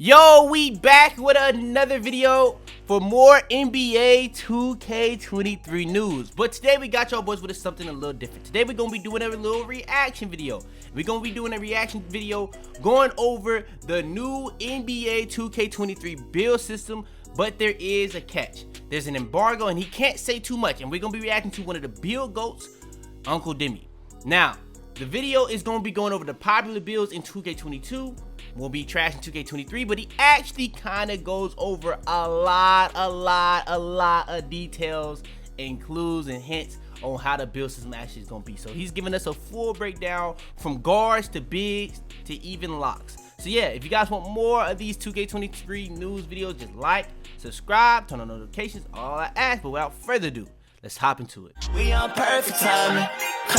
Yo, we back with another video for more NBA 2K23 news. But today we got y'all boys with something a little different. Today we're going to be doing a little reaction video. We're going to be doing a reaction video going over the new NBA 2K23 build system. But there is a catch. There's an embargo and he can't say too much. And we're going to be reacting to one of the build goats, Uncle Demi. Now, the video is going to be going over the popular builds in 2K22. We'll be trashing 2K23, but he actually kind of goes over a lot of details and clues and hints on how the build system actually is going to be. So he's giving us a full breakdown from guards to bigs to even locks. So yeah, if you guys want more of these 2K23 news videos, just like, subscribe, turn on notifications, all I ask. But without further ado, let's hop into it. We on perfect timing.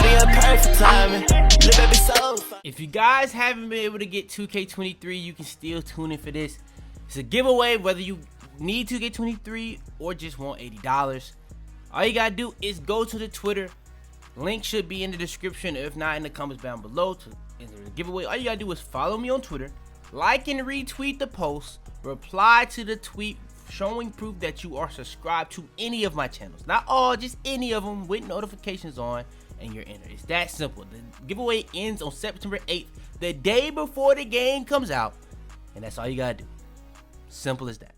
We on perfect timing. Live every soul. If you guys haven't been able to get 2K23, you can still tune in for this. It's a giveaway whether you need 2K23 or just want $80. All you gotta do is go to the Twitter. Link should be in the description, if not in the comments down below to enter the giveaway. All you gotta do is follow me on Twitter, like and retweet the post, reply to the tweet showing proof that you are subscribed to any of my channels. Not all, just any of them with notifications on, and you're entered. It's that simple. The giveaway ends on September 8th, the day before the game comes out, and that's all you gotta do. Simple as that.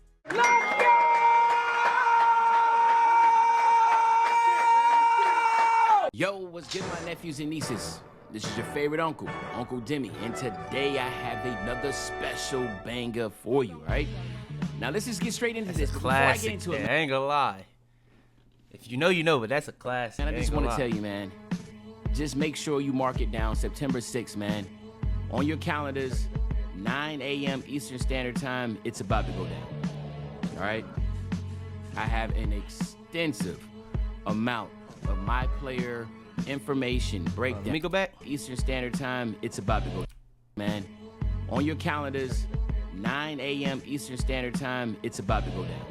Yo, what's good, my nephews and nieces? This is your favorite uncle, Uncle Demi, and today I have another special banger for you, right? Now let's just get straight into this. Before I get into it, I ain't gonna lie. If you know, you know, but that's a classic. and I just want to tell you, man, just make sure you mark it down September 6th, man. On your calendars, 9 a.m. Eastern Standard Time, it's about to go down. All right? I have an extensive amount of my player information breakdown. Let me go back. Eastern Standard Time, it's about to go down, man. On your calendars, 9 a.m. Eastern Standard Time, it's about to go down.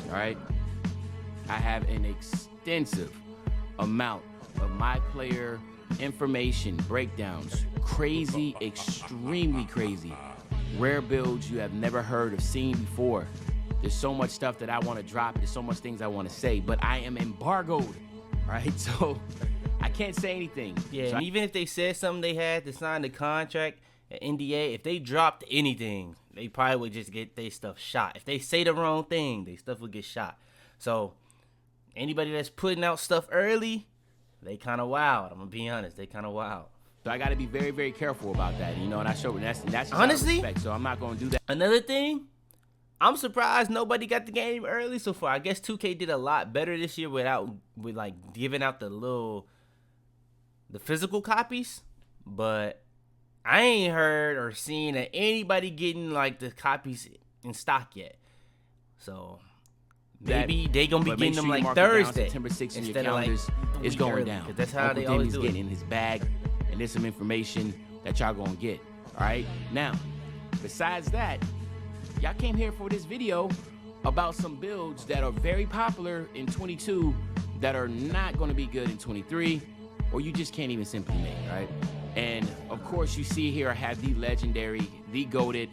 All right? I have an extensive amount of my player information breakdowns. Crazy, extremely crazy. Rare builds you have never heard or seen before. There's so much stuff that I want to drop. There's so much things I want to say, but I am embargoed, right? So I can't say anything. Yeah, So and even if they said something, they had to sign the contract, an NDA, if they dropped anything, they probably would just get their stuff shot. If they say the wrong thing, their stuff would get shot. So anybody that's putting out stuff early, they kind of wild. I'm gonna be honest, they kind of wild. So I got to be very, very careful about that, you know. And I show that's just out of Honestly, respect, so I'm not gonna do that. Another thing, I'm surprised nobody got the game early so far. I guess 2K did a lot better this year with like giving out the physical copies, but I ain't heard or seen that anybody getting like the copies in stock yet. So maybe they gonna be getting them like Thursday. September 6th in your instead of like calendars, it's going down. That's how Uncle they always Demi's do getting it. in his bag, and there's some information that y'all gonna get. All right. Now, besides that, y'all came here for this video about some builds that are very popular in 22 that are not gonna be good in 23, or you just can't even simply make, right? And of course, you see here I have the legendary, the goated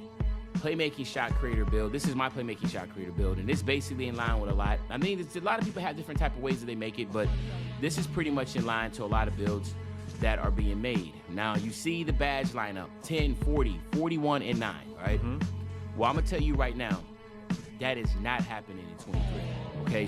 playmaking shot creator build. This is my playmaking shot creator build, and it's basically in line with a lot. I mean, a lot of people have different type of ways that they make it, but this is pretty much in line to a lot of builds that are being made. Now, you see the badge lineup, 10, 40, 41, and 9, right? Well, I'm gonna tell you right now, that is not happening in 23, okay?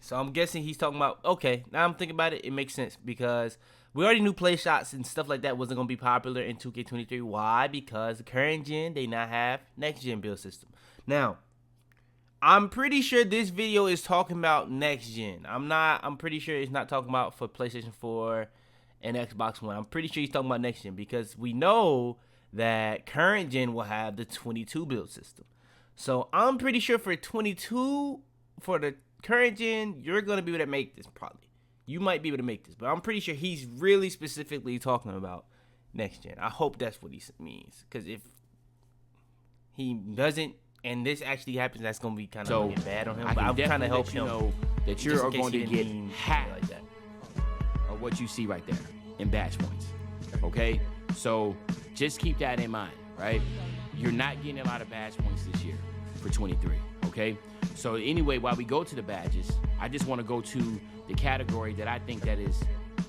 So I'm guessing he's talking about, okay, now I'm thinking about it, it makes sense because we already knew play shots and stuff like that wasn't going to be popular in 2K23. Why? Because the current gen, they not have next gen build system. Now, I'm pretty sure this video is talking about next gen. I'm pretty sure it's not talking about for PlayStation 4 and Xbox One. I'm pretty sure he's talking about next gen because we know that current gen will have the 22 build system. So I'm pretty sure for 22, for the current gen, you're going to be able to make this probably. You might be able to make this, but I'm pretty sure he's really specifically talking about next gen. I hope that's what he means, because if he doesn't, and this actually happens, that's going to be kind of bad on him. But I'm trying to help him know that you're going to get half like that of what you see right there in batch points. Okay, so just keep that in mind, right? you're not getting a lot of badge points this year for 23, okay? So anyway, while we go to the badges, I just want to go to the category that I think that is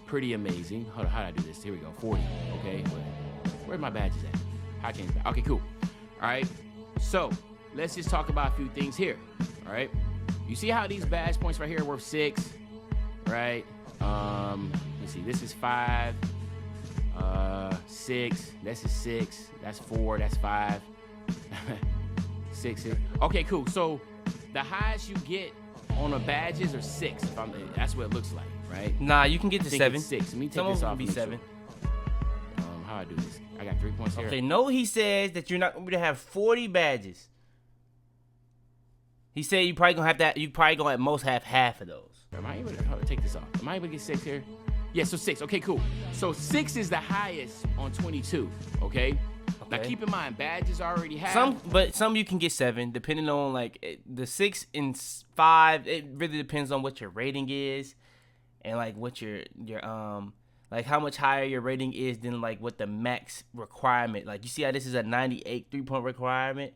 pretty amazing. Hold on, how do I do this? Here we go, 40, okay? Where's my badges at? How change that? Okay, cool. All right, so let's just talk about a few things here, all right? You see how these badge points right here are worth 6, right? Let's see, this is 5, 6, this is 6, that's 4, that's 5, 6. Okay, cool. So the highest you get on the badges are 6. That's what it looks like, right? Nah, you can get to 7. 6. Let me take Some this of them off. be 7. How I do this? I got 3 points here. Okay, no, he says that you're not going to have 40 badges. He said you probably gonna have that. You probably gonna at most have half of those. Am I able to take this off? Am I able to get 6 here? Yeah, so 6. Okay, cool. So 6 is the highest on 22. Okay. Now keep in mind, badges already have some you can get 7, depending on like the 6 and 5. It really depends on what your rating is, and like what your like how much higher your rating is than like what the max requirement. Like you see how this is a 98 3-point requirement.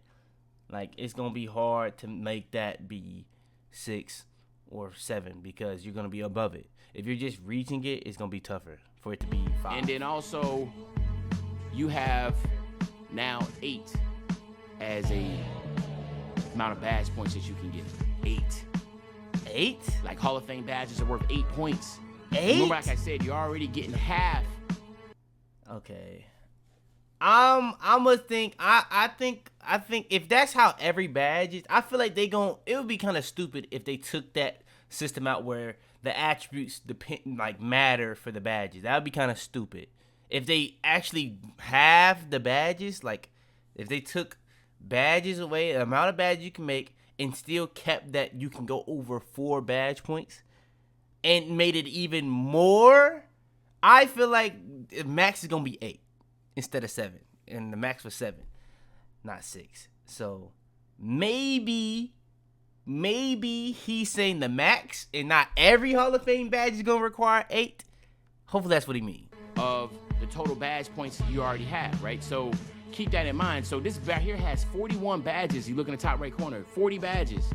Like it's gonna be hard to make that be 6 or 7 because you're gonna be above it. If you're just reaching it, it's gonna be tougher for it to be 5. And then also, you have now 8 as a amount of badge points that you can get. 8. Like Hall of Fame badges are worth 8 points. 8? Remember, like I said, you're already getting half. Okay. I'm gonna think. I think if that's how every badge is, I feel like it would be kind of stupid if they took that system out where the attributes matter for the badges. That would be kind of stupid. If they actually have the badges, like if they took badges away, the amount of badges you can make, and still kept that you can go over 4 badge points, and made it even more, I feel like max is gonna be 8. Instead of 7, and the max was 7, not 6. So maybe he's saying the max, and not every Hall of Fame badge is gonna require 8. Hopefully that's what he means. Of the total badge points you already have, right? So keep that in mind. So this right here has 41 badges. You look in the top right corner, 40 badges,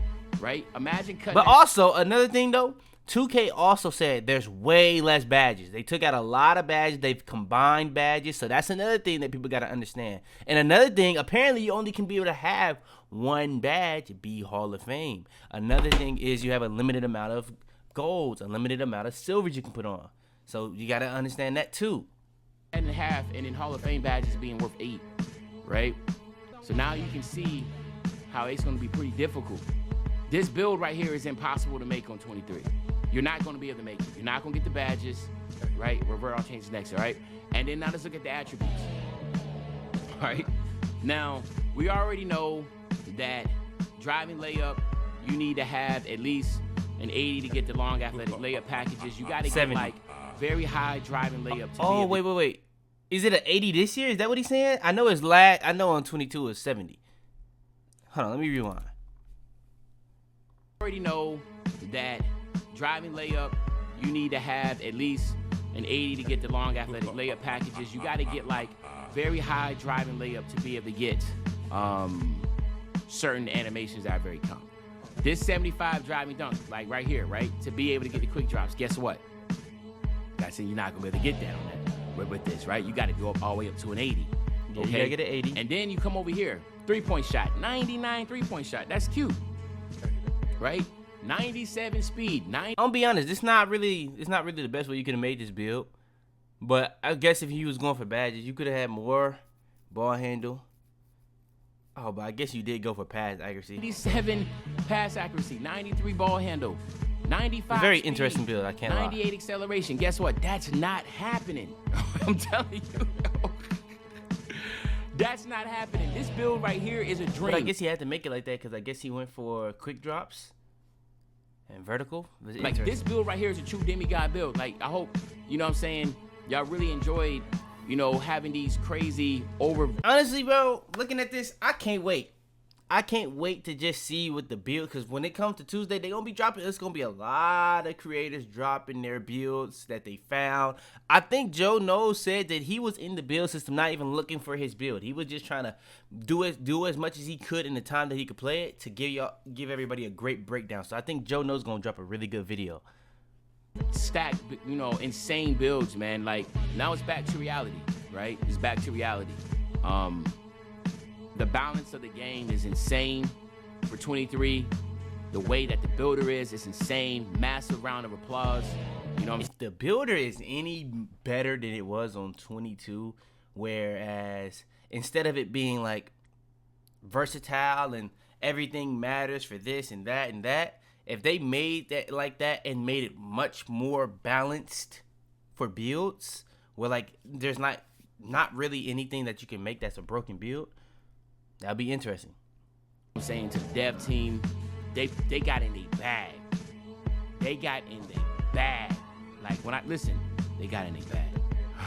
right? Imagine cutting. But also another thing though, 2K also said there's way less badges. They took out a lot of badges. They've combined badges. So that's another thing that people got to understand. And another thing, apparently you only can be able to have 1 badge be Hall of Fame. Another thing is you have a limited amount of golds, a limited amount of silvers you can put on. So you got to understand that too. And then Hall of Fame badges being worth 8, right? So now you can see how it's going to be pretty difficult. This build right here is impossible to make on 23. You're not going to be able to make it. You're not going to get the badges, right? Revert, I'll change next, all right? And then now let's look at the attributes, all right? Now, we already know that driving layup, you need to have at least an 80 to get the long athletic layup packages. You got to get like very high driving layup to Oh, wait. Is it an 80 this year? Is that what he's saying? I know I know on 22 it's 70. Hold on, let me rewind. Already know that driving layup, you need to have at least an 80 to get the long athletic layup packages. You got to get like very high driving layup to be able to get certain animations that are very common. This 75 driving dunk, like right here, right? To be able to get the quick drops, guess what? I said you're not gonna be able to get that on that with this, right? You got to go up all the way up to an 80. Yeah, okay, you gotta get an 80. And then you come over here, 3-point shot, 99 3-point shot. That's cute, right? 97 speed. I'm gonna be honest, it's not really the best way you could have made this build. But I guess if you was going for badges, you could have had more ball handle. Oh, but I guess you did go for pass accuracy. 87 pass accuracy, 93 ball handle, 95 very speed, interesting build, I can't lie. 98 acceleration. Guess what? That's not happening. I'm telling you. That's not happening. This build right here is a dream. But I guess he had to make it like that because I guess he went for quick drops and vertical. Like this build right here is a true demigod build. Like I hope, you know what I'm saying, y'all really enjoyed, you know, having these crazy over. Honestly, bro, looking at this, I can't wait. I can't wait to just see what the build, because when it comes to Tuesday, they're going to be dropping. It's going to be a lot of creators dropping their builds that they found. I think Joe Knows said that he was in the build system not even looking for his build. He was just trying to do as much as he could in the time that he could play it to give everybody a great breakdown. So I think Joe Knows going to drop a really good video. Stack, insane builds, man. Like, now it's back to reality, right? It's back to reality. The balance of the game is insane for 23. The way that the builder is insane. Massive round of applause. If the builder is any better than it was on 22, whereas instead of it being like versatile and everything matters for this and that and that, if they made that like that and made it much more balanced for builds, where like there's not really anything that you can make that's a broken build, that'd be interesting. I'm saying to the dev team, they got in their bag. They got in their bag. Like, when they got in their bag.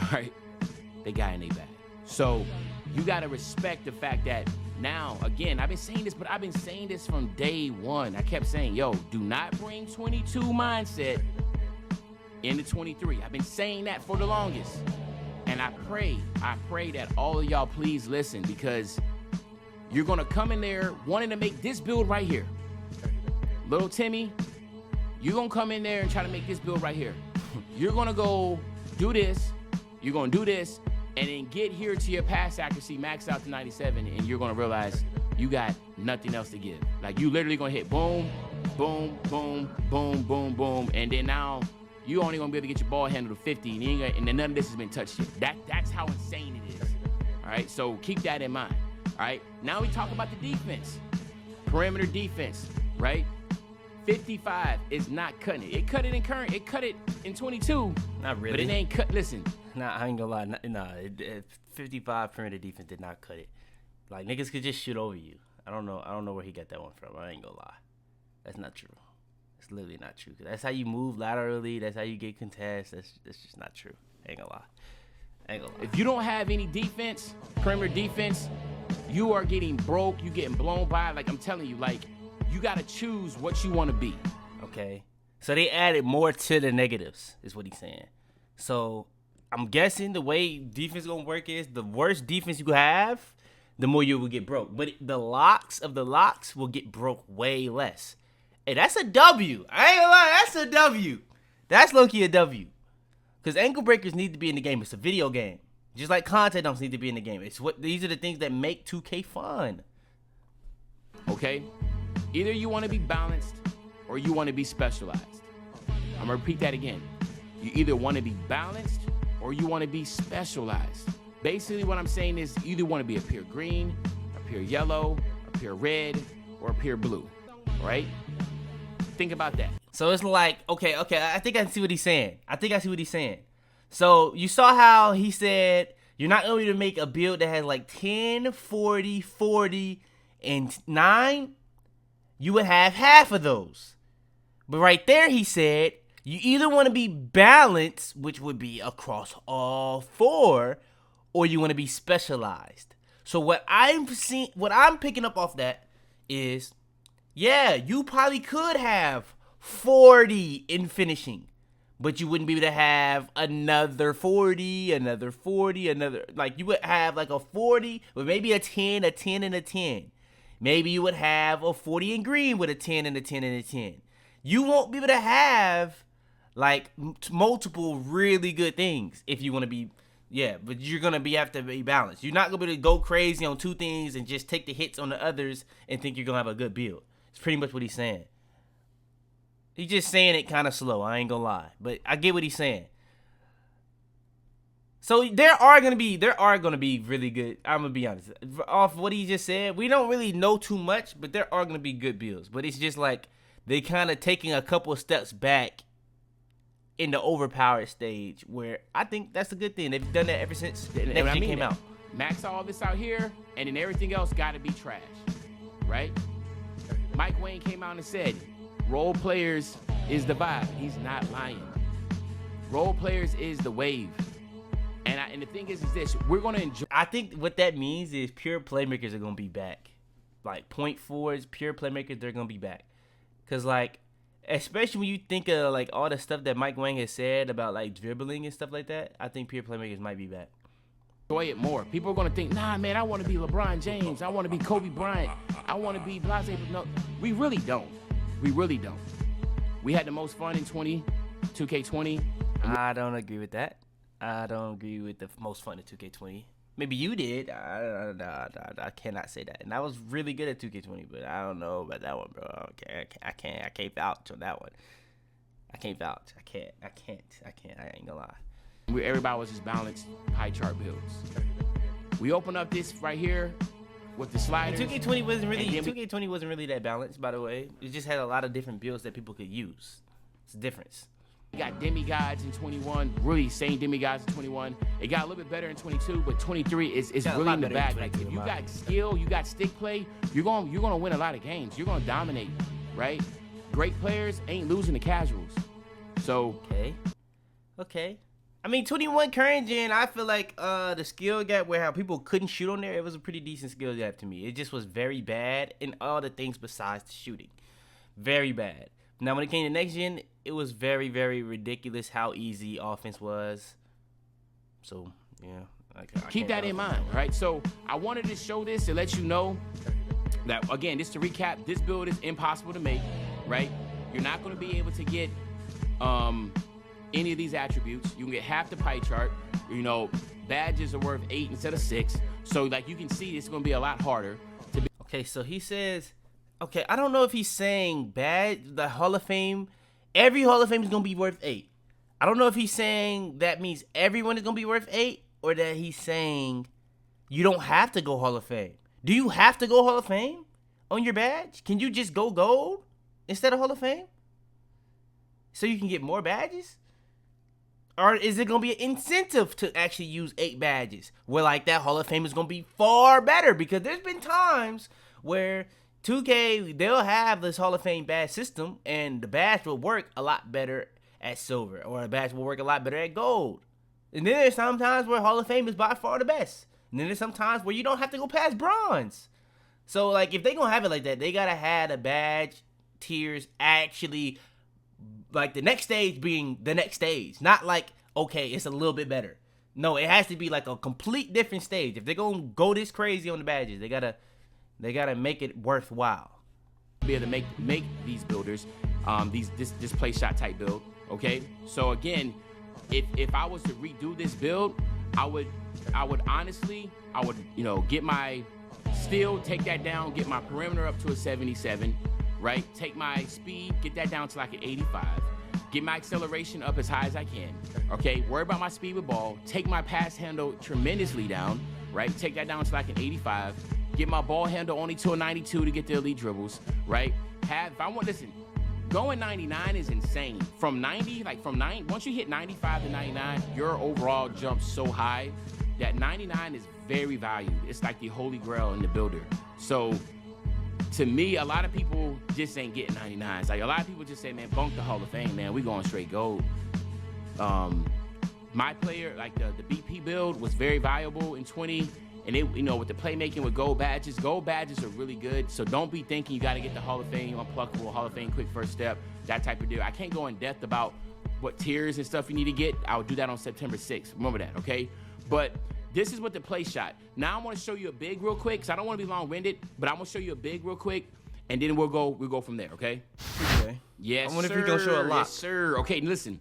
All right? They got in their bag. So you got to respect the fact that now, again, I've been saying this, but I've been saying this from day one. I kept saying, yo, do not bring 22 mindset into 23. I've been saying that for the longest. And I pray that all of y'all please listen, because you're going to come in there wanting to make this build right here. Little Timmy, you're going to come in there and try to make this build right here. You're going to go do this. You're going to do this. And then get here to your pass accuracy, max out to 97. And you're going to realize you got nothing else to give. Like, you literally going to hit boom, boom, boom, boom, boom, boom. And then now you only going to be able to get your ball handled to 50. And then none of this has been touched yet. That's how insane it is. All right? So keep that in mind. All right, now we talk about the defense. Perimeter defense, right? 55 is not cutting it. It cut it in current. It cut it in 22. Not really. But it ain't cut. Listen. Nah, I ain't gonna lie. Nah, 55 perimeter defense did not cut it. Like, niggas could just shoot over you. I don't know where he got that one from. I ain't gonna lie. That's not true. It's literally not true. That's how you move laterally. That's how you get contests. That's just not true. I ain't gonna lie. If you don't have any defense, perimeter defense, you are getting broke. You getting blown by. Like, I'm telling you, like, you got to choose what you want to be. Okay. So they added more to the negatives, is what he's saying. So I'm guessing the way defense going to work is the worse defense you have, the more you will get broke. But the locks will get broke way less. Hey, that's a W. I ain't gonna lie. That's a W. That's low-key a W. Because ankle breakers need to be in the game. It's a video game. Just like content dumps need to be in the game. These are the things that make 2K fun. Okay? Either you want to be balanced or you want to be specialized. I'm going to repeat that again. You either want to be balanced or you want to be specialized. Basically what I'm saying is you either want to be a pure green, a pure yellow, a pure red, or a pure blue. Right? Think about that. So it's like, okay, I think I see what he's saying. So you saw how he said you're not going to make a build that has like 10, 40, 40, and 9. You would have half of those. But right there he said you either want to be balanced, which would be across all 4, or you want to be specialized. So what I'm picking up off that is, yeah, you probably could have 40 in finishing. But you wouldn't be able to have another 40, like you would have like a 40 with maybe a 10, and a 10. Maybe you would have a 40 in green with a 10 and a 10 and a 10. You won't be able to have like multiple really good things if you want to be, but you're going to have to be balanced. You're not going to be able to go crazy on 2 things and just take the hits on the others and think you're going to have a good build. It's pretty much what he's saying. He's just saying it kind of slow. I ain't gonna lie, but I get what he's saying. So there are gonna be really good. I'm gonna be honest. Off what he just said, we don't really know too much, but there are gonna be good builds. But it's just like they kind of taking a couple of steps back in the overpowered stage, where I think that's a good thing. They've done that ever since the next gen came out. Max all this out here, and then everything else got to be trash, right? Mike Wang came out and said, role players is the vibe. He's not lying. Role players is the wave. And the thing is this, we're going to enjoy. I think what that means is pure playmakers are going to be back. like point forwards, pure playmakers, they're gonna be back. Cause like, especially when you think of like all the stuff that Mike Wang has said about like dribbling and stuff like that, I think pure playmakers might be back. Enjoy it more. People are gonna think, nah, man, I want to be LeBron James. I want to be Kobe Bryant. I want to be Blase. No, we really don't. We really don't. We had the most fun in 2K20. I don't agree with that. I don't agree with the most fun in 2K20. Maybe you did. I cannot say that. And I was really good at 2K20, but I don't know about that one, bro. I can't vouch on that one. I can't vouch. I can't. I ain't gonna lie. Everybody was just balanced pie chart builds. We open up this right here with the sliders. 2K20 wasn't really that balanced, by the way. It just had a lot of different builds that people could use. It's a difference. We got demigods in 21, really same demigods in 21. It got a little bit better in 22, but 23 is really in the bag. Like if you got skill, you got stick play, you're gonna win a lot of games. You're gonna dominate, right? Great players ain't losing to casuals. So okay. I mean, 21 current gen, I feel like the skill gap where how people couldn't shoot on there, it was a pretty decent skill gap to me. It just was very bad in all the things besides the shooting. Very bad. Now, when it came to next gen, it was very, very ridiculous how easy offense was. So, yeah. Keep that in mind, right? So, I wanted to show this to let you know that, again, just to recap, this build is impossible to make, right? You're not going to be able to get any of these attributes. You can get half the pie chart. You know, badges are worth 8 instead of 6. So, like, you can see it's going to be a lot harder to be. Okay, so he says... Okay, I don't know if he's saying the Hall of Fame, every Hall of Fame is going to be worth 8. I don't know if he's saying that means everyone is going to be worth 8, or that he's saying you don't have to go Hall of Fame. Do you have to go Hall of Fame on your badge? Can you just go gold instead of Hall of Fame? So you can get more badges? Or is it going to be an incentive to actually use 8 badges? Where like that Hall of Fame is going to be far better, because there's been times where 2K, they'll have this Hall of Fame badge system, and the badge will work a lot better at silver, or a badge will work a lot better at gold. And then there's some times where Hall of Fame is by far the best. And then there's some times where you don't have to go past bronze. So, like, if they gonna have it like that, they gotta have the badge tiers actually, like, the next stage being the next stage. Not like, okay, it's a little bit better. No, it has to be like a complete different stage. If they're gonna go this crazy on the badges, they gotta make it worthwhile. Be able to make these builders, this play shot type build. Okay, so again, if I was to redo this build, I would honestly, get my steal, take that down, get my perimeter up to a 77, right? Take my speed, get that down to like an 85. Get my acceleration up as high as I can. Okay, worry about my speed with ball. Take my pass handle tremendously down, right? Take that down to like an 85. Get my ball handle only to a 92 to get the elite dribbles, right? Going 99 is insane. From 90, once you hit 95 to 99, your overall jumps so high that 99 is very valued. It's like the holy grail in the builder. So to me, a lot of people just ain't getting 99s. Like a lot of people just say, man, bunk the Hall of Fame, man. We going straight gold. My player, like the BP build was very valuable in 20. And it, with the playmaking with gold badges are really good. So don't be thinking you got to get the Hall of Fame unpluckable, Hall of Fame quick first step, that type of deal. I can't go in depth about what tiers and stuff you need to get. I'll do that on September 6th. Remember that, okay? But this is what the play shot. Now I want to show you a big real quick, because I don't want to be long-winded, but I'm going to show you a big real quick, and then we'll go from there, okay? Okay. Yes, I wonder if you're going to show a lot. Yes, sir. Okay, listen.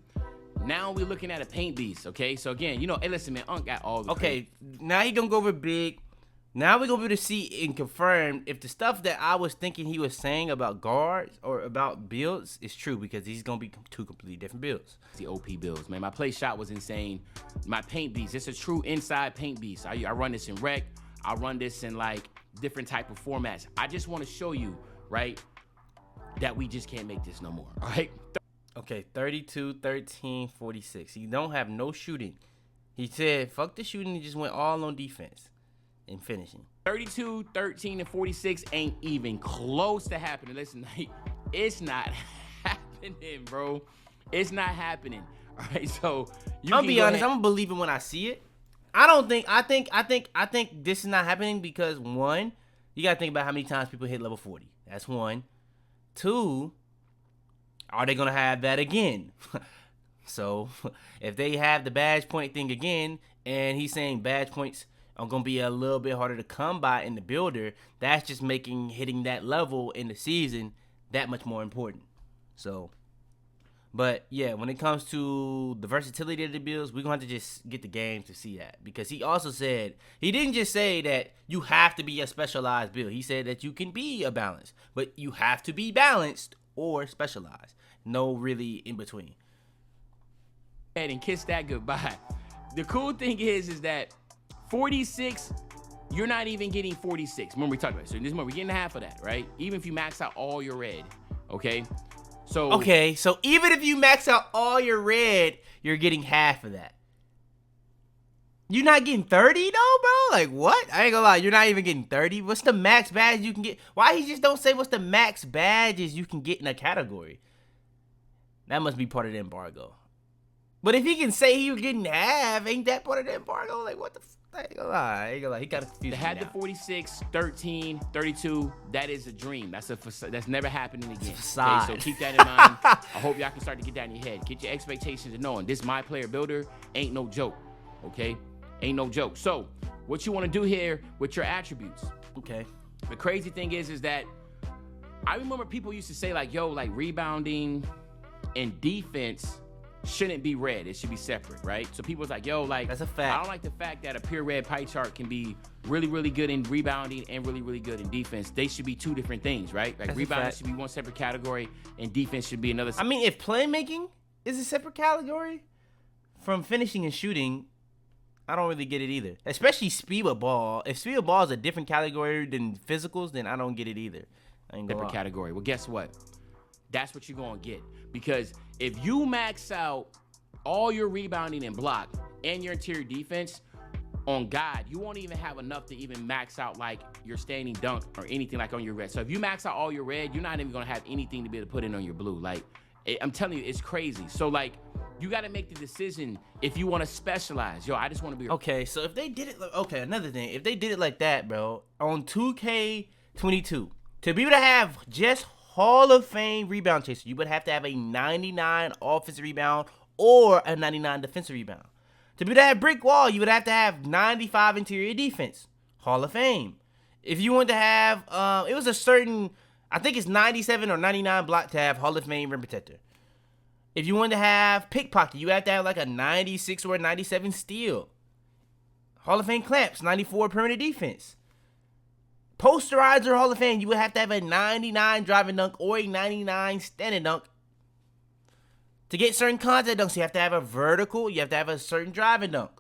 Now we're looking at a paint beast, okay? So again, hey, listen, man, Unc got all the Okay, now he gonna go over big. Now we're gonna be able to see and confirm if the stuff that I was thinking he was saying about guards or about builds is true, because these gonna be 2 completely different builds. The OP builds, man. My play shot was insane. My paint beast, it's a true inside paint beast. I run this in rec. I run this in like different type of formats. I just want to show you, right, that we just can't make this no more, all right? Okay, 32, 13, 46. He don't have no shooting. He said, fuck the shooting, he just went all on defense and finishing. 32, 13, and 46 ain't even close to happening. Listen, it's not happening, bro. It's not happening. All right, so I'll be honest, I'm gonna believe it when I see it. I think this is not happening because, one, You got to think about how many times people hit level 40. That's one. Two, are they going to have that again? So if they have the badge point thing again, and he's saying badge points are going to be a little bit harder to come by in the builder, that's just making hitting that level in the season that much more important. So, but yeah, when it comes to the versatility of the builds, we're going to have to just get the game to see that. Because he also said, he didn't just say that you have to be a specialized build. He said that you can be a balanced, but you have to be balanced or specialized. No really in between. And kiss that goodbye. The cool thing is that 46, you're not even getting 46. Remember we talked about it. So this month we're getting half of that, right? Even if you max out all your red, okay? So even if you max out all your red, you're getting half of that. You're not getting 30 though, bro? Like what? I ain't gonna lie, you're not even getting 30. What's the max badge you can get? Why he just don't say what's the max badges you can get in a category? That must be part of the embargo. But if he can say he was getting half, ain't that part of the embargo? Like, what the I ain't gonna lie. He got confused. They had the 46, 13, 32. That is a dream. That's never happening again. Facade. Okay, so keep that in mind. I hope y'all can start to get that in your head. Get your expectations and knowing this My Player Builder ain't no joke. Okay? Ain't no joke. So, what you want to do here with your attributes. Okay. The crazy thing is that I remember people used to say like, yo, like rebounding and defense shouldn't be red. It should be separate, right? So people was like, yo, like, that's a fact. I don't like the fact that a pure red pie chart can be really, really good in rebounding and really, really good in defense. They should be two different things, right? Like, rebounding should be one separate category and defense should be another. I mean, if playmaking is a separate category from finishing and shooting, I don't really get it either. Especially speed with ball. If speed with ball is a different category than physicals, then I don't get it either. I ain't separate category. Well, guess what? That's what you're going to get. Because if you max out all your rebounding and block and your interior defense, on God, you won't even have enough to even max out like your standing dunk or anything like on your red. So if you max out all your red, you're not even going to have anything to be able to put in on your blue. Like, I'm telling you, it's crazy. So, like, you got to make the decision if you want to specialize. Yo, I just want to be... Okay, so if they did it... Okay, another thing. If they did it like that, bro, on 2K22, to be able to have just Hall of Fame rebound chaser, you would have to have a 99 offensive rebound or a 99 defensive rebound. To be able to have brick wall, you would have to have 95 interior defense, Hall of Fame. If you want to have, it was a certain, I think it's 97 or 99 block to have Hall of Fame rim protector. If you want to have pickpocket, you have to have like a 96 or a 97 steal. Hall of Fame clamps, 94 perimeter defense. Posterizer Hall of Fame, you would have to have a 99 driving dunk or a 99 standing dunk. To get certain contact dunks, you have to have a vertical, you have to have a certain driving dunk.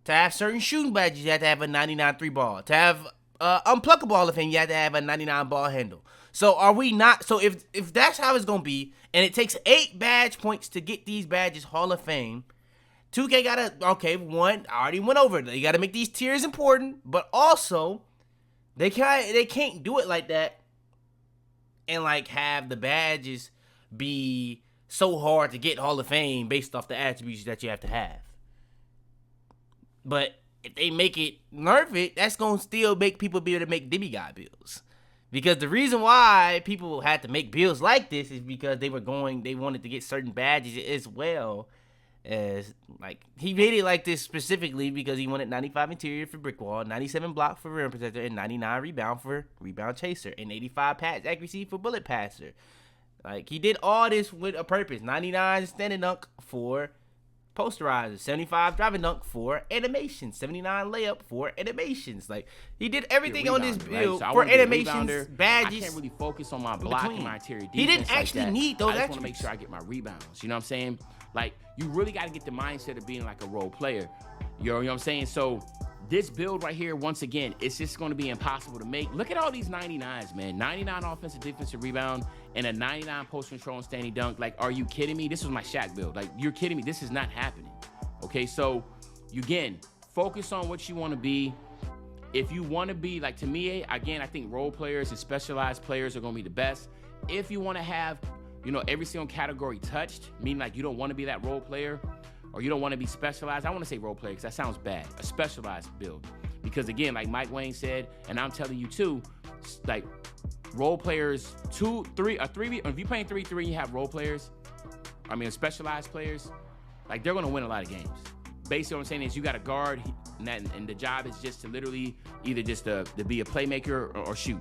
To have certain shooting badges, you have to have a 99 3 ball. To have unpluckable Hall of Fame, you have to have a 99 ball handle. So are we not, so if that's how it's going to be, and it takes 8 badge points to get these badges Hall of Fame, 2K got to, okay, one, I already went over it. You got to make these tiers important, but also, they can't do it like that and like have the badges be so hard to get Hall of Fame based off the attributes that you have to have. But if they make it nerf it, that's going to still make people be able to make demigod builds. Because the reason why people had to make builds like this is because they wanted to get certain badges as well. As like he made it like this specifically because he wanted 95 interior for brick wall, 97 block for rim protector, and 99 rebound for rebound chaser, and 85 pass accuracy for bullet passer. Like he did all this with a purpose. 99 standing dunk for posterizer, 75 driving dunk for animations, 79 layup for animations. Like he did everything on this build right? So for animations, badges. I can't really focus on my block and my interior defense. He didn't actually need those. I just want to make sure I get my rebounds. You know what I'm saying? Like, you really got to get the mindset of being like a role player. You know what I'm saying? So, this build right here, once again, it's just going to be impossible to make. Look at all these 99s, man. 99 offensive, defensive rebound, and a 99 post control and standing dunk. Like, are you kidding me? This was my Shaq build. Like, you're kidding me. This is not happening. Okay, so, again, focus on what you want to be. If you want to be, like, to me, again, I think role players and specialized players are going to be the best. If you want to have... you know, every single category touched, meaning like you don't want to be that role player or you don't want to be specialized. I want to say role player because that sounds bad. A specialized build. Because again, like Wang said, and I'm telling you too, like role players, 2, 3, or 3. If you're playing 3-3, you have role players. I mean, specialized players. Like they're gonna win a lot of games. Basically, what I'm saying is you got a guard, and the job is just to literally either just to be a playmaker or shoot.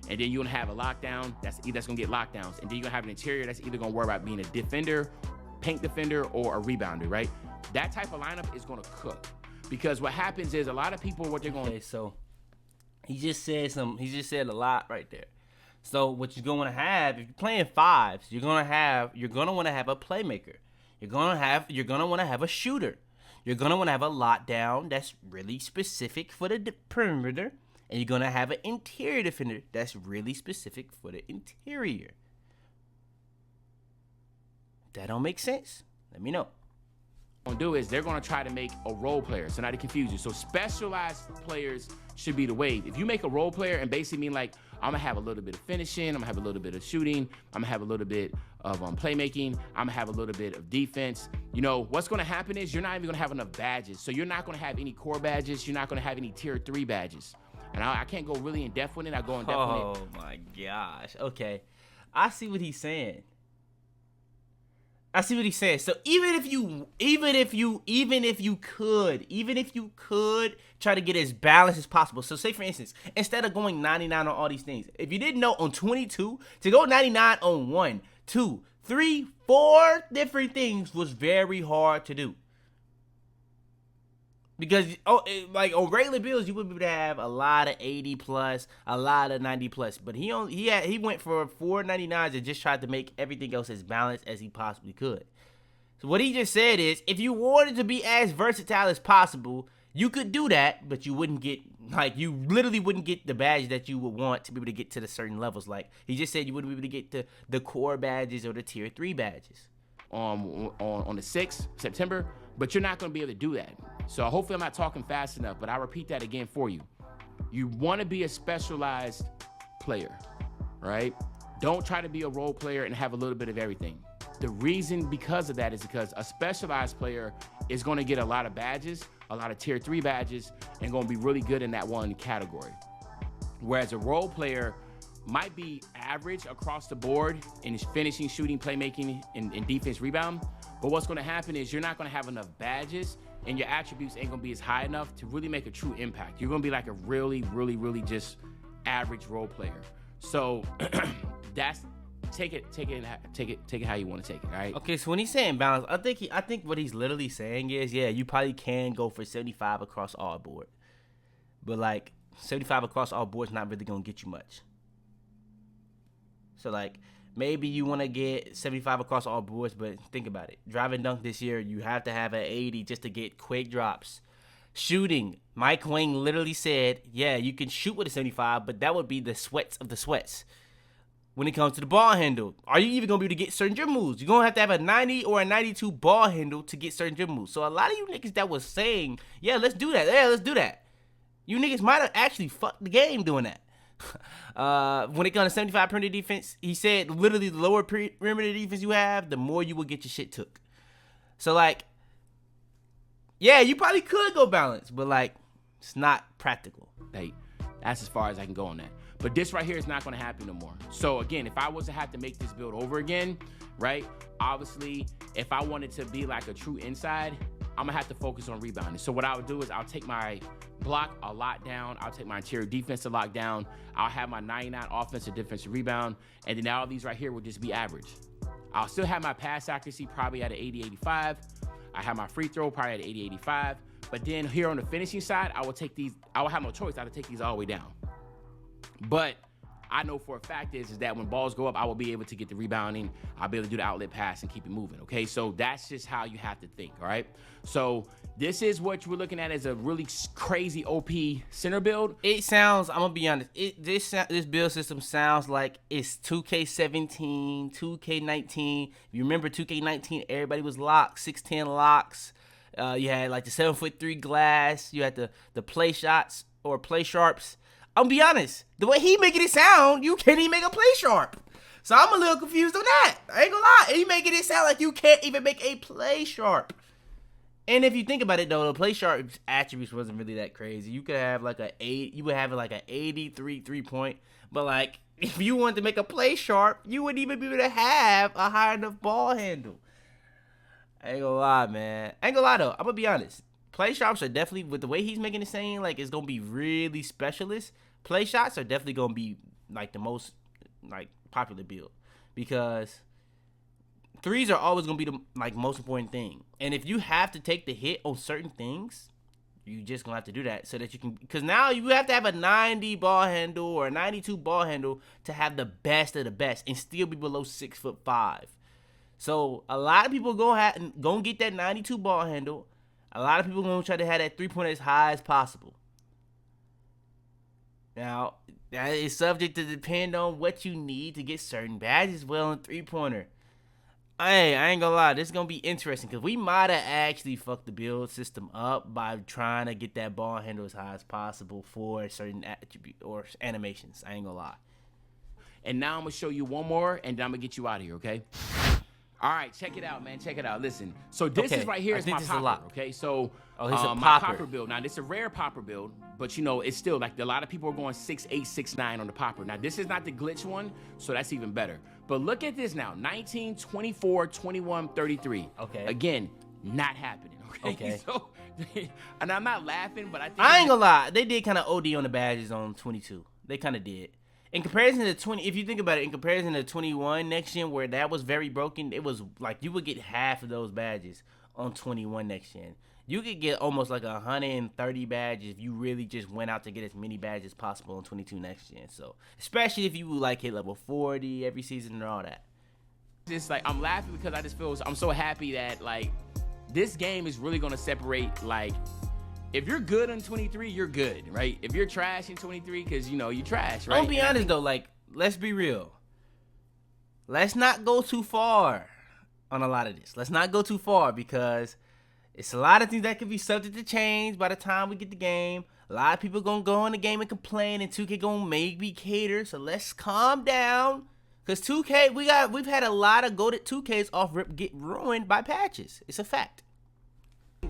And then you're gonna have a lockdown that's gonna get lockdowns. And then you're gonna have an interior that's either gonna worry about being a defender, paint defender, or a rebounder, right? That type of lineup is gonna cook. Because what happens is a lot of people, what they're going. Okay, so he just said a lot right there. So what you're going to have, if you're playing 5s, you're gonna want to have a playmaker. You're gonna want to have a shooter. You're gonna want to have a lockdown that's really specific for the perimeter, and you're gonna have an interior defender that's really specific for the interior. That don't make sense? Let me know. Do is they're going to try to make a role player, so not to confuse you. So specialized players should be the wave. If you make a role player and basically mean like, I'm gonna have a little bit of finishing, I'm gonna have a little bit of shooting, I'm gonna have a little bit of playmaking, I'm gonna have a little bit of defense, you know, what's gonna happen is you're not even gonna have enough badges. So you're not gonna have any core badges, you're not gonna have any tier 3 badges. And I can't go really in depth with it, I go in depth with it. Oh my gosh. Okay. I see what he's saying. So even if you could try to get as balanced as possible. So say for instance, instead of going 99 on all these things, if you didn't know on 22, to go 99 on 1, 2, 3, 4 different things was very hard to do. Because like on regular builds, you would be able to have a lot of 80 plus, a lot of 90 plus. But he went for 499s and just tried to make everything else as balanced as he possibly could. So what he just said is, if you wanted to be as versatile as possible, you could do that, but you wouldn't get, like, you literally wouldn't get the badge that you would want to be able to get to the certain levels. Like he just said, you wouldn't be able to get to the core badges or the tier 3 badges. On the 6th September, but you're not going to be able to do that. So hopefully I'm not talking fast enough, but I'll repeat that again for you. You want to be a specialized player, right? Don't try to be a role player and have a little bit of everything. The reason because of that is because a specialized player is going to get a lot of badges, a lot of tier 3 badges, and going to be really good in that one category. Whereas a role player might be average across the board in finishing, shooting, playmaking, and defense, rebound. But what's going to happen is you're not going to have enough badges, and your attributes ain't going to be as high enough to really make a true impact. You're going to be like a really, really, really just average role player. So that's take it how you want to take it. All right. Okay, so when he's saying balance, I think what he's literally saying is, yeah, you probably can go for 75 across all board, but like 75 across all boards not really gonna get you much. So like maybe you want to get 75 across all boards, but think about it. Drive and dunk this year, you have to have an 80 just to get quick drops. Shooting, Wang literally said, yeah, you can shoot with a 75, but that would be the sweats of the sweats. When it comes to the ball handle, are you even going to be able to get certain dribble moves? You're going to have a 90 or a 92 ball handle to get certain dribble moves. So a lot of you niggas that was saying, yeah, let's do that. Yeah, let's do that. You niggas might have actually fucked the game doing that. When it comes to 75 perimeter defense, he said literally the lower perimeter defense you have, the more you will get your shit took. So like, yeah, you probably could go balance, but like, it's not practical. Hey, that's as far as I can go on that. But this right here is not going to happen no more. So again, if I was to have to make this build over again, right? Obviously, if I wanted to be like a true inside, I'm going to have to focus on rebounding. So what I would do is I'll take my block a lot down. I'll take my interior defense a lot down. I'll have my 99 offensive defensive rebound. And then all these right here will just be average. I'll still have my pass accuracy probably at an 80, 85. I have my free throw probably at 80, 85. But then here on the finishing side, I will take these. I will have no choice. I will take these all the way down. But I know for a fact is that when balls go up, I will be able to get the rebounding. I'll be able to do the outlet pass and keep it moving, okay? So that's just how you have to think, all right? So this is what we're looking at as a really crazy OP center build. It sounds, I'm going to be honest, this build system sounds like it's 2K17, 2K19. If you remember 2K19, everybody was locked, 6'10 locks. You had like the 7'3" glass. You had the play shots or play sharps. I'm gonna be honest, the way he making it sound, you can't even make a play sharp. So I'm a little confused on that. I ain't gonna lie. He making it sound like you can't even make a play sharp. And if you think about it though, the play sharp attributes wasn't really that crazy. You could have like you would have like an 83 3-point, but like if you wanted to make a play sharp, you wouldn't even be able to have a high enough ball handle. I ain't gonna lie, man. I ain't gonna lie though. I'm gonna be honest. Play sharps are definitely, with the way he's making it saying like it's gonna be really specialist. Play shots are definitely gonna be like the most like popular build, because threes are always gonna be the like most important thing. And if you have to take the hit on certain things, you just gonna have to do that so that you can, because now you have to have a 90 ball handle or a 92 ball handle to have the best of the best and still be below 6'5". So a lot of people gonna get that 92 ball handle. A lot of people gonna try to have that 3-pointer as high as possible. Now that is subject to depend on what you need to get certain badges well in 3-pointer. Hey, I ain't gonna lie, this is gonna be interesting because we might have actually fucked the build system up by trying to get that ball handle as high as possible for certain attribute or animations. I ain't gonna lie. And now I'm gonna show you one more, and then I'm gonna get you out of here, okay? All right, check it out, man. Check it out. Listen. So this is right here is my popper, okay? So my popper build. Now, this is a rare popper build, but you know, it's still like a lot of people are going 6'8", 6'9" on the popper. Now, this is not the glitch one, so that's even better. But look at this now, 19, 24, 21, 33. Okay. Again, not happening, okay? So, and I'm not laughing, but I ain't gonna lie. They did kind of OD on the badges on 22. They kind of did. In comparison to 20, if you think about it, in comparison to 21 next gen, where that was very broken, it was like you would get half of those badges on 21 next gen. You could get almost like 130 badges if you really just went out to get as many badges as possible on 22 next gen. So, especially if you would like hit level 40 every season and all that. Just like, I'm laughing because I just feel, I'm so happy that like this game is really gonna separate, like, if you're good on 23, you're good, right? If you're trash in 23, because, you know, you trash, right? I'll be honest, though. Like, let's be real. Let's not go too far on a lot of this. Let's not go too far because it's a lot of things that could be subject to change by the time we get the game. A lot of people going to go in the game and complain, and 2K going to maybe cater. So let's calm down. Because 2K, we've had a lot of goated 2Ks off rip get ruined by patches. It's a fact.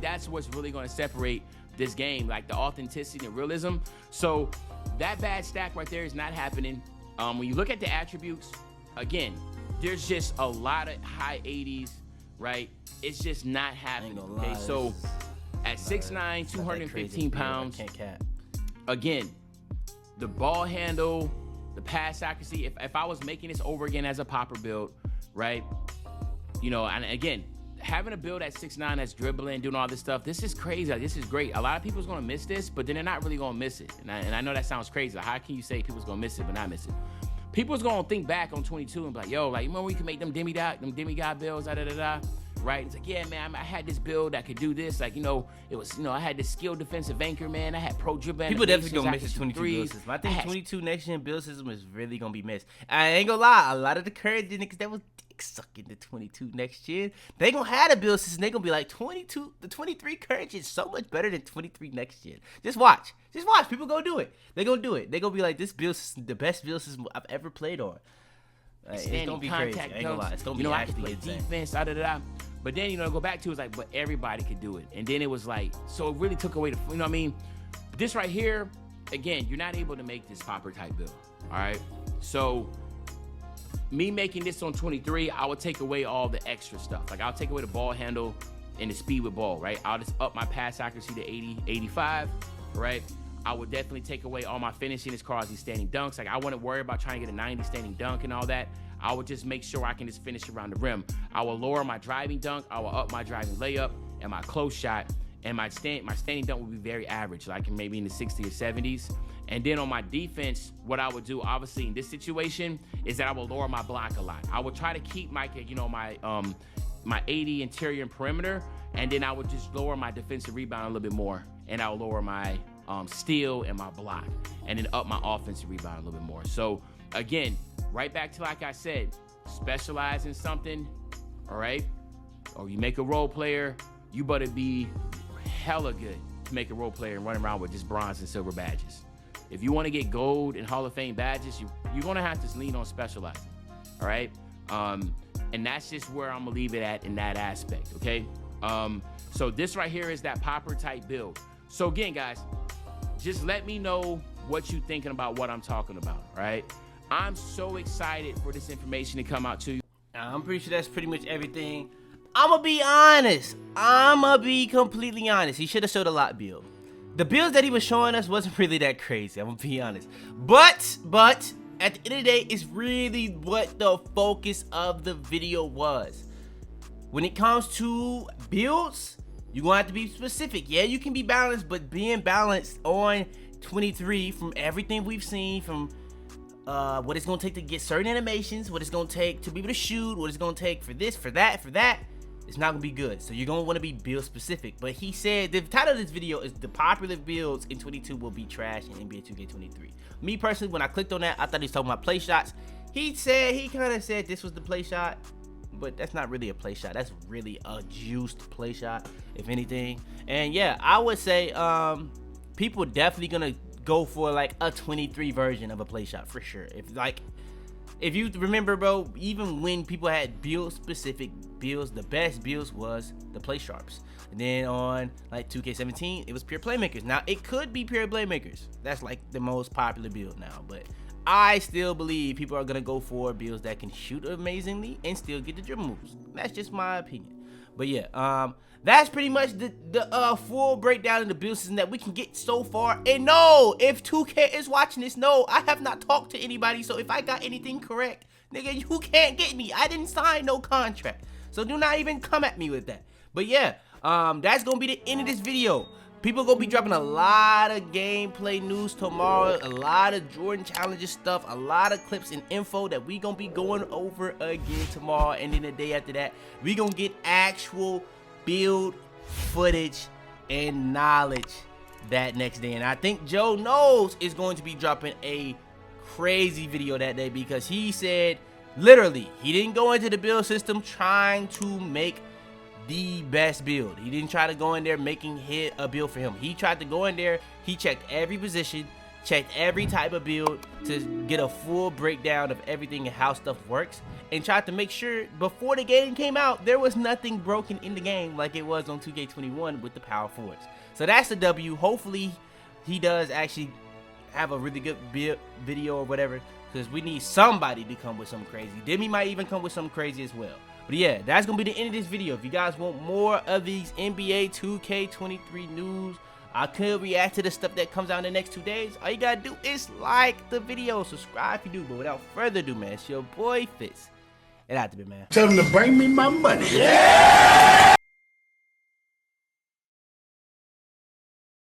That's what's really going to separate this game, like the authenticity and realism. So that bad stack right there is not happening. When you look at the attributes, again, there's just a lot of high 80s, right? It's just not happening. Okay, so at 6'9", 215 pounds, can't cap. Again, the ball handle, the pass accuracy. If I was making this over again as a popper build, right? You know, and again, having a build at 6'9" that's dribbling, doing all this stuff, this is crazy. Like, this is great. A lot of people's gonna miss this, but then they're not really gonna miss it. And I know that sounds crazy. Like, how can you say people's gonna miss it but not miss it? People's gonna think back on 22 and be like, yo, like, remember we could make them demigod builds, right? It's like, yeah, man, I had this build that could do this. Like, you know, it was, you know, I had this skilled defensive anchor, man. I had pro dribble. People definitely gonna miss the 22 build system. I think 22 next gen build system is really gonna be missed. I ain't gonna lie, a lot of the current niggas that was sucking the 22 next gen, they gonna have a build system. They gonna be like, 22, the 23 current gen is so much better than 23 next gen. Just watch. People gonna do it. They gonna do it. They gonna be like, this build system, the best build system I've ever played on. It's gonna be crazy. I ain't gonna lie. It's gonna be actually insane. Defense, But then, you know, go back to, it's like, but everybody could do it. And then it was like, so it really took away the, you know what I mean? This right here, again, you're not able to make this popper type build. All right. So me making this on 23, I would take away all the extra stuff. Like, I'll take away the ball handle and the speed with ball, right? I'll just up my pass accuracy to 80, 85, right? I would definitely take away all my finishing as far as these standing dunks. Like, I wouldn't worry about trying to get a 90 standing dunk and all that. I would just make sure I can just finish around the rim. I will lower my driving dunk. I will up my driving layup and my close shot. And my standing dunk will be very average, like maybe in the 60s or 70s. And then on my defense, what I would do, obviously in this situation, is that I will lower my block a lot. I would try to keep my, you know, my 80 interior and perimeter, and then I would just lower my defensive rebound a little bit more, and I would lower my steal and my block, and then up my offensive rebound a little bit more. So again, right back to, like I said, specialize in something, all right? Or you make a role player, you better be hella good to make a role player and run around with just bronze and silver badges. If you want to get gold and Hall of Fame badges, you're going to have to lean on specializing, all right? And that's just where I'm going to leave it at in that aspect, okay? So this right here is that popper type build. So again, guys, just let me know what you thinking about what I'm talking about, right? I'm so excited for this information to come out to you. I'm pretty sure that's pretty much everything. I'ma be honest. I'ma be completely honest. He should have showed a lot build. The builds that he was showing us wasn't really that crazy. I'm gonna be honest. But at the end of the day, it's really what the focus of the video was. When it comes to builds, you're gonna have to be specific. Yeah, you can be balanced, but being balanced on 23 from everything we've seen, from what it's gonna take to get certain animations, what it's gonna take to be able to shoot, what it's gonna take for this, for that, it's not gonna be good. So you're gonna want to be build specific. But he said the title of this video is the popular builds in 22 will be trash in NBA 2K23. Me personally, when I clicked on that, I thought he was talking about play shots. He kind of said this was the play shot, but that's not really a play shot. That's really a juiced play shot, if anything. And yeah, I would say people definitely gonna go for like a 23 version of a play shot for sure. If you remember, bro, even when people had build specific builds, the best builds was the play sharps. And then on like 2K17, it was pure playmakers. Now it could be pure playmakers. That's like the most popular build now, but I still believe people are gonna go for builds that can shoot amazingly and still get the dribble moves. That's just my opinion. But yeah, that's pretty much the full breakdown of the build system that we can get so far. And no, if 2K is watching this, no, I have not talked to anybody. So if I got anything correct, nigga, you can't get me. I didn't sign no contract. So do not even come at me with that. But yeah, that's gonna be the end of this video. People gonna be dropping a lot of gameplay news tomorrow, a lot of Jordan challenges stuff, a lot of clips and info that we gonna be going over again tomorrow, and then the day after that, we gonna get actual build footage and knowledge that next day. And I think Joe Knows is going to be dropping a crazy video that day, because he said literally he didn't go into the build system trying to make the best build. He didn't try to go in there making a build for him. He tried to go in there, he checked every position, checked every type of build to get a full breakdown of everything and how stuff works, and tried to make sure before the game came out there was nothing broken in the game like it was on 2K21 with the power forwards. So that's the W. Hopefully he does actually have a really good video or whatever, because we need somebody to come with something crazy. Demi might even come with something crazy as well. But yeah, that's gonna be the end of this video. If you guys want more of these NBA 2K23 news, I could react to the stuff that comes out in the next 2 days. All you gotta do is like the video, subscribe if you do. But without further ado, man, it's your boy Fitz. It had to be, man. Tell them to bring me my money. Yeah!